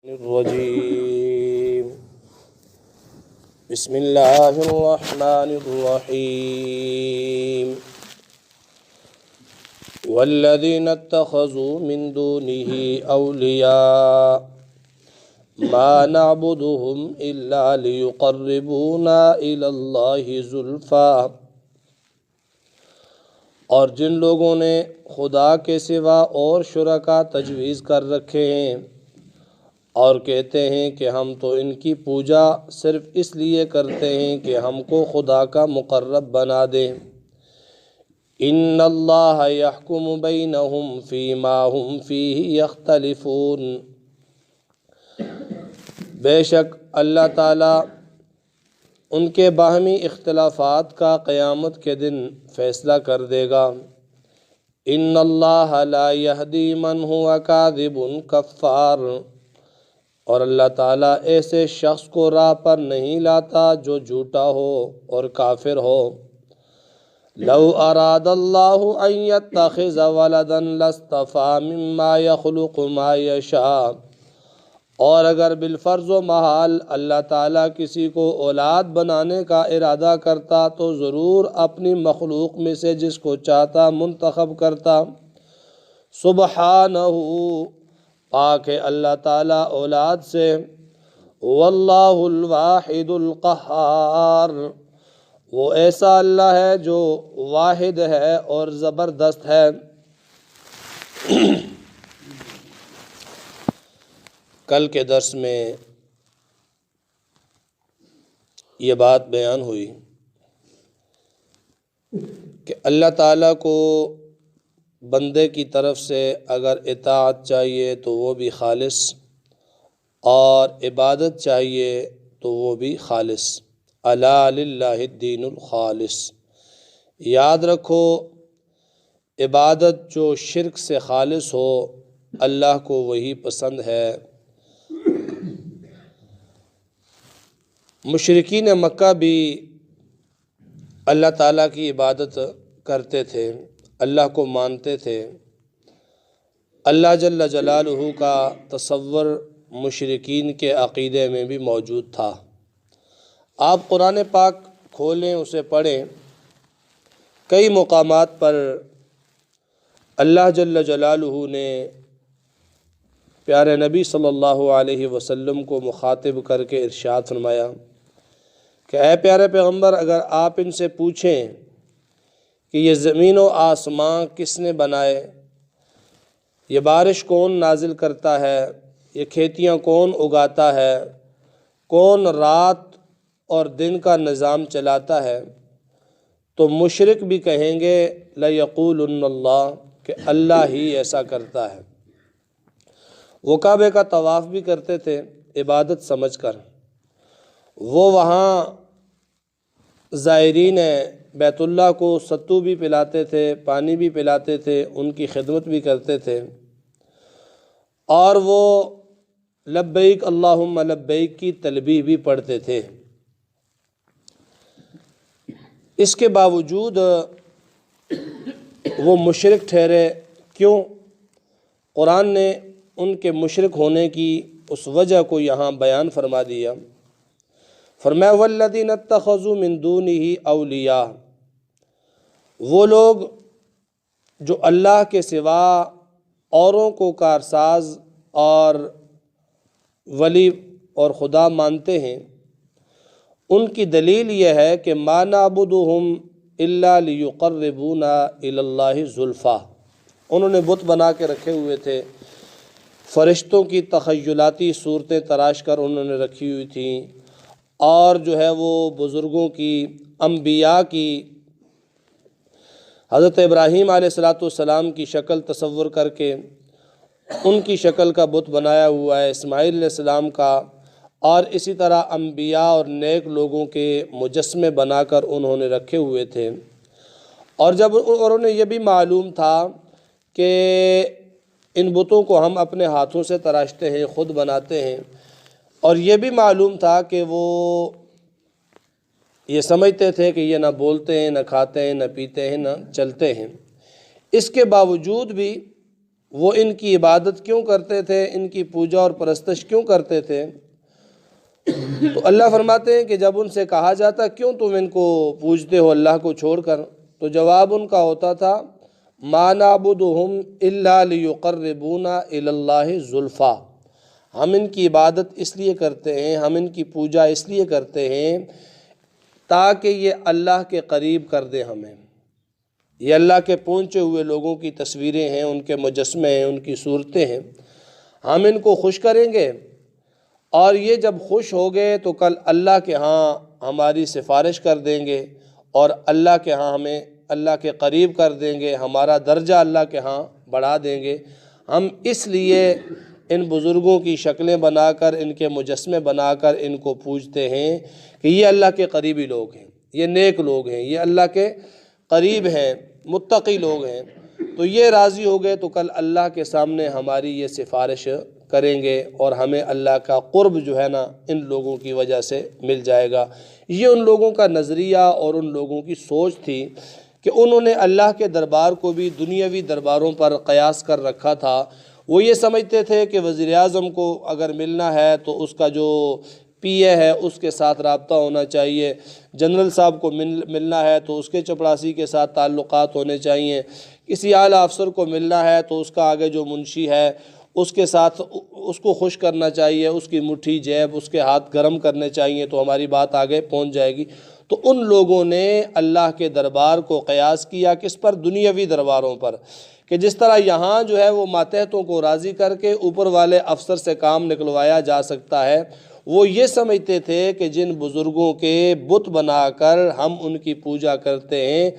الرجيم بسم الله الرحمن الرحيم والذين اتخذوا من دونه أولياء ما نعبدهم إلا ليقربونا إلى الله زلفى، اور جن لوگوں نے خدا کے سوا اور شرکا تجویز کر رکھے ہیں اور کہتے ہیں کہ ہم تو ان کی پوجا صرف اس لیے کرتے ہیں کہ ہم کو خدا کا مقرب بنا دیں، ان اللہ یحکم بینہم فیما ہم فیہ یختلفون، بے شک اللہ تعالیٰ ان کے باہمی اختلافات کا قیامت کے دن فیصلہ کر دے گا، ان اللہ لا یہدی من ہوا کاذب کفار، اور اللہ تعالیٰ ایسے شخص کو راہ پر نہیں لاتا جو جھوٹا ہو اور کافر ہو۔ لو اراد اللہ ان یتخذ ولدا لاصطفى مما یخلق ما یشاء، اور اگر بالفرض و محال اللہ تعالیٰ کسی کو اولاد بنانے کا ارادہ کرتا تو ضرور اپنی مخلوق میں سے جس کو چاہتا منتخب کرتا۔ سبحانہ، پاک ہے اللہ تعالیٰ اولاد سے، واللہ الواحد القہار، وہ ایسا اللہ ہے جو واحد ہے اور زبردست ہے۔ کل کے درس میں یہ بات بیان ہوئی کہ اللہ تعالیٰ کو بندے کی طرف سے اگر اطاعت چاہیے تو وہ بھی خالص، اور عبادت چاہیے تو وہ بھی خالص۔ الا للہ الدین الخالص، یاد رکھو عبادت جو شرک سے خالص ہو اللہ کو وہی پسند ہے۔ مشرکین مکہ بھی اللہ تعالیٰ کی عبادت کرتے تھے، اللہ کو مانتے تھے، اللہ جل جلالہ کا تصور مشرکین کے عقیدے میں بھی موجود تھا۔ آپ قرآن پاک کھولیں، اسے پڑھیں، کئی مقامات پر اللہ جل جلالہ نے پیارے نبی صلی اللہ علیہ وسلم کو مخاطب کر کے ارشاد فرمایا کہ اے پیارے پیغمبر، اگر آپ ان سے پوچھیں کہ یہ زمین و آسمان کس نے بنائے، یہ بارش کون نازل کرتا ہے، یہ کھیتیاں کون اگاتا ہے، کون رات اور دن کا نظام چلاتا ہے، تو مشرک بھی کہیں گے لَيَقُولُنَّ اللَّهُ، کہ اللہ ہی ایسا کرتا ہے۔ وہ کعبے کا طواف بھی کرتے تھے عبادت سمجھ کر، وہ وہاں زائرین بیت اللہ کو ستو بھی پلاتے تھے، پانی بھی پلاتے تھے، ان کی خدمت بھی کرتے تھے، اور وہ لبیک اللہم لبیک کی تلبیہ بھی پڑھتے تھے۔ اس کے باوجود وہ مشرک ٹھہرے، کیوں؟ قرآن نے ان کے مشرک ہونے کی اس وجہ کو یہاں بیان فرما دیا۔ فرمایا والذین اتخذوا من دونہ اولیاء، وہ لوگ جو اللہ کے سوا اوروں کو کارساز اور ولی اور خدا مانتے ہیں، ان کی دلیل یہ ہے کہ ما نعبدہم الا لیقربونا الی اللہ زلفیٰ، انہوں نے بت بنا کے رکھے ہوئے تھے، فرشتوں کی تخیلاتی صورتیں تراش کر انہوں نے رکھی ہوئی تھیں، اور جو ہے وہ بزرگوں کی، انبیاء کی، حضرت ابراہیم علیہ السلام کی شکل تصور کر کے ان کی شکل کا بت بنایا ہوا ہے، اسماعیل علیہ السلام کا، اور اسی طرح انبیاء اور نیک لوگوں کے مجسمے بنا کر انہوں نے رکھے ہوئے تھے۔ اور جب انہیں یہ بھی معلوم تھا کہ ان بتوں کو ہم اپنے ہاتھوں سے تراشتے ہیں، خود بناتے ہیں، اور یہ بھی معلوم تھا کہ وہ یہ سمجھتے تھے کہ یہ نہ بولتے ہیں، نہ کھاتے ہیں، نہ پیتے ہیں، نہ چلتے ہیں، اس کے باوجود بھی وہ ان کی عبادت کیوں کرتے تھے، ان کی پوجا اور پرستش کیوں کرتے تھے؟ تو اللہ فرماتے ہیں کہ جب ان سے کہا جاتا کیوں تم ان کو پوجتے ہو اللہ کو چھوڑ کر، تو جواب ان کا ہوتا تھا ما نعبدہم الا لیقربونا الی اللہ زلفا، ہم ان کی عبادت اس لیے کرتے ہیں، ہم ان کی پوجا اس لیے کرتے ہیں تاکہ یہ اللہ کے قریب کر دے ہمیں۔ یہ اللہ کے پہنچے ہوئے لوگوں کی تصویریں ہیں، ان کے مجسمے ہیں، ان کی صورتیں ہیں، ہم ان کو خوش کریں گے، اور یہ جب خوش ہو گئے تو کل اللہ کے ہاں ہماری سفارش کر دیں گے، اور اللہ کے ہاں ہمیں اللہ کے قریب کر دیں گے، ہمارا درجہ اللہ کے ہاں بڑھا دیں گے۔ ہم اس لیے ان بزرگوں کی شکلیں بنا کر، ان کے مجسمے بنا کر ان کو پوجتے ہیں کہ یہ اللہ کے قریبی لوگ ہیں، یہ نیک لوگ ہیں، یہ اللہ کے قریب ہیں، متقی لوگ ہیں، تو یہ راضی ہو گئے تو کل اللہ کے سامنے ہماری یہ سفارش کریں گے، اور ہمیں اللہ کا قرب جو ہے نا ان لوگوں کی وجہ سے مل جائے گا۔ یہ ان لوگوں کا نظریہ اور ان لوگوں کی سوچ تھی کہ انہوں نے اللہ کے دربار کو بھی دنیاوی درباروں پر قیاس کر رکھا تھا۔ وہ یہ سمجھتے تھے کہ وزیر اعظم کو اگر ملنا ہے تو اس کا جو پی اے ہے اس کے ساتھ رابطہ ہونا چاہیے، جنرل صاحب کو ملنا ہے تو اس کے چپڑاسی کے ساتھ تعلقات ہونے چاہیے، کسی اعلیٰ افسر کو ملنا ہے تو اس کا آگے جو منشی ہے اس کے ساتھ اس کو خوش کرنا چاہیے، اس کی مٹھی جیب، اس کے ہاتھ گرم کرنے چاہیے تو ہماری بات آگے پہنچ جائے گی۔ تو ان لوگوں نے اللہ کے دربار کو قیاس کیا کس پر؟ دنیاوی درباروں پر، کہ جس طرح یہاں جو ہے وہ ماتحتوں کو راضی کر کے اوپر والے افسر سے کام نکلوایا جا سکتا ہے، وہ یہ سمجھتے تھے کہ جن بزرگوں کے بت بنا کر ہم ان کی پوجا کرتے ہیں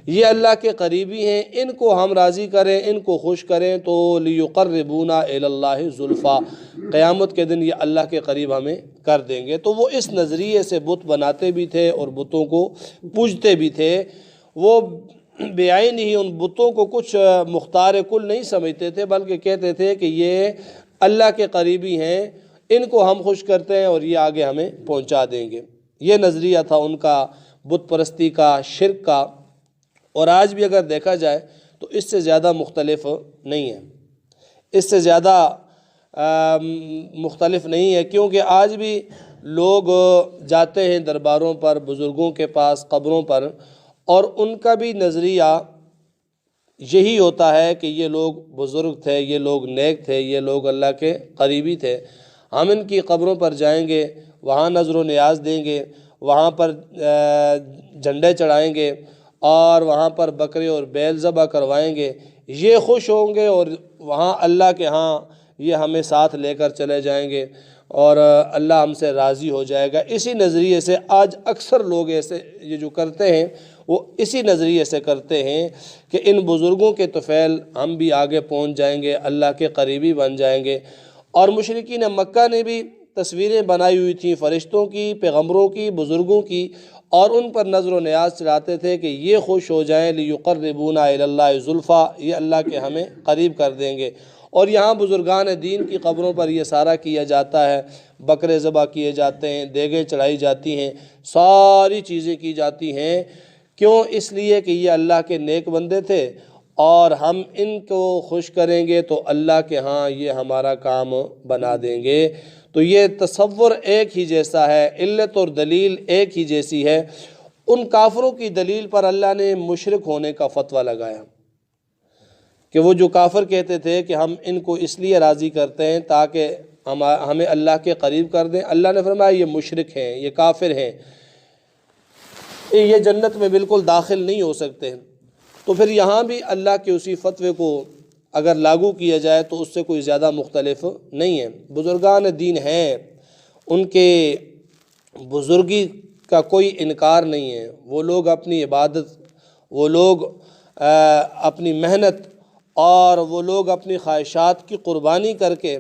یہ اللہ کے قریبی ہیں، ان کو ہم راضی کریں، ان کو خوش کریں تو لیقربونا الی اللہ زلفا، قیامت کے دن یہ اللہ کے قریب ہمیں کر دیں گے۔ تو وہ اس نظریے سے بت بناتے بھی تھے اور بتوں کو پوجتے بھی تھے۔ وہ بے عین ہی ان بتوں کو کچھ مختار کل نہیں سمجھتے تھے، بلکہ کہتے تھے کہ یہ اللہ کے قریبی ہیں، ان کو ہم خوش کرتے ہیں اور یہ آگے ہمیں پہنچا دیں گے۔ یہ نظریہ تھا ان کا بت پرستی کا، شرک کا، اور آج بھی اگر دیکھا جائے تو اس سے زیادہ مختلف نہیں ہے، اس سے زیادہ مختلف نہیں ہے، کیونکہ آج بھی لوگ جاتے ہیں درباروں پر، بزرگوں کے پاس، قبروں پر، اور ان کا بھی نظریہ یہی ہوتا ہے کہ یہ لوگ بزرگ تھے، یہ لوگ نیک تھے، یہ لوگ اللہ کے قریبی تھے، ہم ان کی قبروں پر جائیں گے، وہاں نظر و نیاز دیں گے، وہاں پر جھنڈے چڑھائیں گے، اور وہاں پر بکرے اور بیل ذبح کروائیں گے، یہ خوش ہوں گے، اور وہاں اللہ کے ہاں یہ ہمیں ساتھ لے کر چلے جائیں گے، اور اللہ ہم سے راضی ہو جائے گا۔ اسی نظریے سے آج اکثر لوگ ایسے یہ جو کرتے ہیں وہ اسی نظریے سے کرتے ہیں کہ ان بزرگوں کے طفیل ہم بھی آگے پہنچ جائیں گے، اللہ کے قریبی بن جائیں گے۔ اور مشرکین مکہ نے بھی تصویریں بنائی ہوئی تھیں فرشتوں کی، پیغمبروں کی، بزرگوں کی، اور ان پر نظر و نیاز چلاتے تھے کہ یہ خوش ہو جائیں، لیقربونا الی اللہ زلفا، یہ اللہ کے ہمیں قریب کر دیں گے۔ اور یہاں بزرگان دین کی قبروں پر یہ سارا کیا جاتا ہے، بکرے ذبح کیے جاتے ہیں، دیگیں چڑھائی جاتی ہیں، ساری چیزیں کی جاتی ہیں، کیوں؟ اس لیے کہ یہ اللہ کے نیک بندے تھے، اور ہم ان کو خوش کریں گے تو اللہ کے ہاں یہ ہمارا کام بنا دیں گے۔ تو یہ تصور ایک ہی جیسا ہے، علت اور دلیل ایک ہی جیسی ہے۔ ان کافروں کی دلیل پر اللہ نے مشرک ہونے کا فتویٰ لگایا کہ وہ جو کافر کہتے تھے کہ ہم ان کو اس لیے راضی کرتے ہیں تاکہ ہمیں اللہ کے قریب کر دیں، اللہ نے فرمایا یہ مشرک ہیں، یہ کافر ہیں، یہ جنت میں بالکل داخل نہیں ہو سکتے۔ تو پھر یہاں بھی اللہ کے اسی فتوے کو اگر لاگو کیا جائے تو اس سے کوئی زیادہ مختلف نہیں ہے۔ بزرگان دین ہیں، ان کے بزرگی کا کوئی انکار نہیں ہے، وہ لوگ اپنی عبادت، وہ لوگ اپنی محنت، اور وہ لوگ اپنی خواہشات کی قربانی کر کے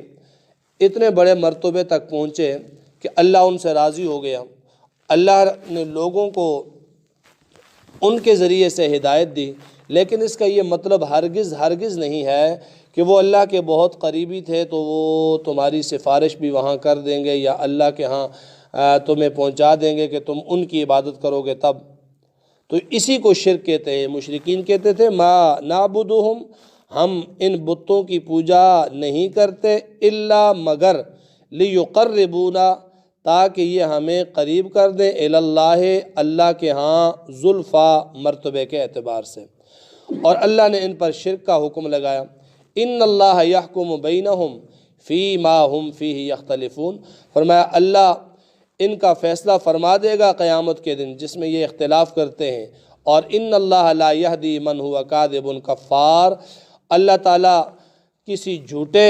اتنے بڑے مرتبے تک پہنچے کہ اللہ ان سے راضی ہو گیا۔ اللہ نے لوگوں کو ان کے ذریعے سے ہدایت دی، لیکن اس کا یہ مطلب ہرگز نہیں ہے کہ وہ اللہ کے بہت قریبی تھے تو وہ تمہاری سفارش بھی وہاں کر دیں گے، یا اللہ کے ہاں تمہیں پہنچا دیں گے کہ تم ان کی عبادت کرو گے تب۔ تو اسی کو شرک کہتے ہیں۔ مشرکین کہتے تھے ما نعبدہم، ہم ان بتوں کی پوجا نہیں کرتے الا مگر لیقربونا تاکہ یہ ہمیں قریب کر دیں اللہ اللہ کے ہاں زلفا مرتبے کے اعتبار سے۔ اور اللہ نے ان پر شرک کا حکم لگایا، ان اللہ یحکم بینہم فی ما ہم فیہ یختلفون، فرمایا اللہ ان کا فیصلہ فرما دے گا قیامت کے دن جس میں یہ اختلاف کرتے ہیں، اور ان اللہ لا یہدی من ہوا کاذب کفار، اللہ تعالیٰ کسی جھوٹے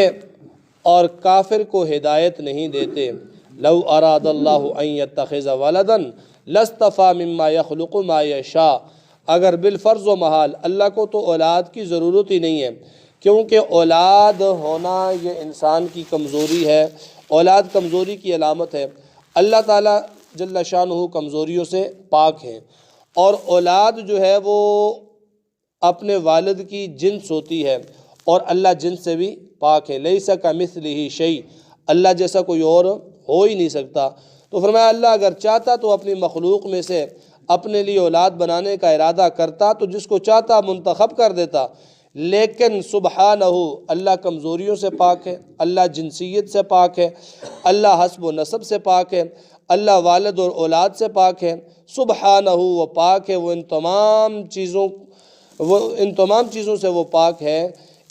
اور کافر کو ہدایت نہیں دیتے۔ لو اراد اللہ ان یتخذ ولدا لاصطفی مما یخلق ما یشاء، اگر بالفرض و محال اللہ کو تو اولاد کی ضرورت ہی نہیں ہے، کیونکہ اولاد ہونا یہ انسان کی کمزوری ہے، اولاد کمزوری کی علامت ہے۔ اللہ تعالیٰ جل شانہ کمزوریوں سے پاک ہیں، اور اولاد جو ہے وہ اپنے والد کی جنس ہوتی ہے، اور اللہ جنس سے بھی پاک ہے۔ لیس کمثلہ شیء، اللہ جیسا کوئی اور ہو ہی نہیں سکتا۔ تو فرمایا اللہ اگر چاہتا تو اپنی مخلوق میں سے اپنے لیے اولاد بنانے کا ارادہ کرتا تو جس کو چاہتا منتخب کر دیتا، لیکن سبحانہ اللہ کمزوریوں سے پاک ہے، اللہ جنسیت سے پاک ہے، اللہ حسب و نسب سے پاک ہے، اللہ والد اور اولاد سے پاک ہے، سبحانہ وہ پاک ہے، وہ ان تمام چیزوں سے وہ پاک ہے،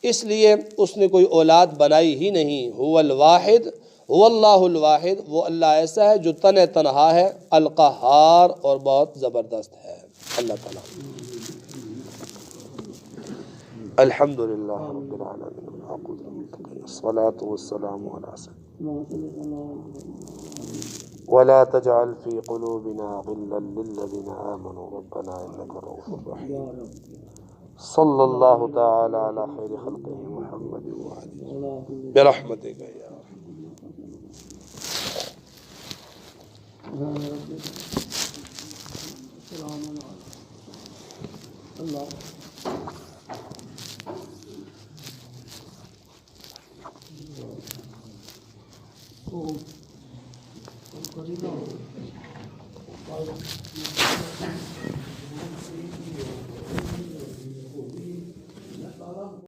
اس لیے اس نے کوئی اولاد بنائی ہی نہیں۔ هو الواحد، هو اللہ الواحد، وہ اللہ ایسا ہے جو تنہا ہے، القہار اور بہت زبردست ہے اللہ تعالیٰ۔ الحمدللہ رب العالمین، والصلاة والسلام علی سیدنا ولا تجعل في قلوبنا غلا للذين آمنوا ربنا إنك رؤوف رحيم۔ صلی اللہ تعالی علی خیر خلقہ محمد وآلہ برحمتک یا اللہ۔